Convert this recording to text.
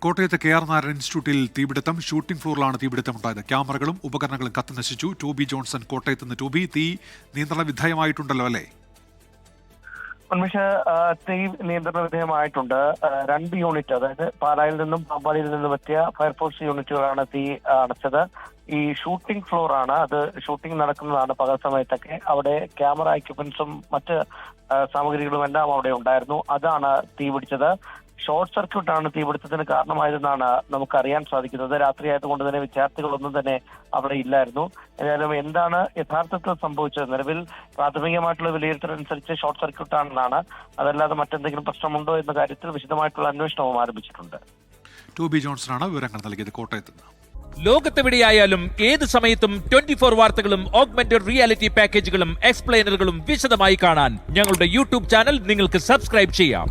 കോട്ടയത്ത് K R Narayanan ഇൻസ്റ്റിറ്റ്യൂട്ടിൽ തീപിടുത്തം. ഷൂട്ടിംഗ് ഫ്ലോറിലാണ് തീപിടുത്തമുണ്ടായത്. ക്യാമറകളും ഉപകരണങ്ങളും കത്തിനശിച്ചു. ടോബി ജോൺസൺ കോട്ടയത്ത് നിന്ന്. ടോബി, തീ നിയന്ത്രണ വിധേയമായിട്ടുണ്ടല്ലോ അല്ലേ? ഉന്മേഷ്, തീ നിയന്ത്രണ വിധേയമായിട്ടുണ്ട്. 2 യൂണിറ്റ്, അതായത് പാലായിൽ നിന്നും പാമ്പാടിയിൽ നിന്നും എത്തിയ ഫയർഫോഴ്സ് യൂണിറ്റുകളാണ് തീ അടച്ചത്. ഈ ഷൂട്ടിംഗ് ഫ്ലോർ ആണ്, അത് ഷൂട്ടിംഗ് നടക്കുന്നതാണ് പകൽ സമയത്തൊക്കെ. അവിടെ ക്യാമറ എക്യുപ്മെന്റ്സും മറ്റ് സാമഗ്രികളും എല്ലാം അവിടെ ഉണ്ടായിരുന്നു. അതാണ് തീ പിടിച്ചത്. ഷോർട്ട് സർക്യൂട്ടാണ് തീപിടുത്തത്തിന് കാരണമായതെന്നാണ് നമുക്കറിയാൻ സാധിക്കുന്നത്. രാത്രി ആയതുകൊണ്ട് തന്നെ വിദ്യാർത്ഥികളൊന്നും തന്നെ അവിടെ ഇല്ലായിരുന്നു. ഏതായാലും എന്താണ് യഥാർത്ഥത്തിൽ സംഭവിച്ചത്? നിലവിൽ പ്രാഥമികമായിട്ടുള്ള വിലയിരുത്തലനുസരിച്ച് ഷോർട്ട് സർക്യൂട്ടാണെന്നാണ്. അതല്ലാതെ മറ്റെന്തെങ്കിലും പ്രശ്നമുണ്ടോ എന്ന കാര്യത്തിൽ വിശദമായിട്ടുള്ള അന്വേഷണവും ആരംഭിച്ചിട്ടുണ്ട്. ടോബി ജോൺസണാണ് വിവരങ്ങൾ നൽകിയത് കോട്ടയത്ത് നിന്ന്. ലോകത്തെവിടെയായാലും ഏത് സമയത്തും 24 വാർത്തകളും ഓഗ്മെന്റഡ് റിയാലിറ്റി പാക്കേജുകളും എക്സ്പ്ലെയിനറുകളും വിശദമായി കാണാൻ ഞങ്ങളുടെ യൂട്യൂബ് ചാനൽ നിങ്ങൾക്ക് സബ്സ്ക്രൈബ് ചെയ്യാം.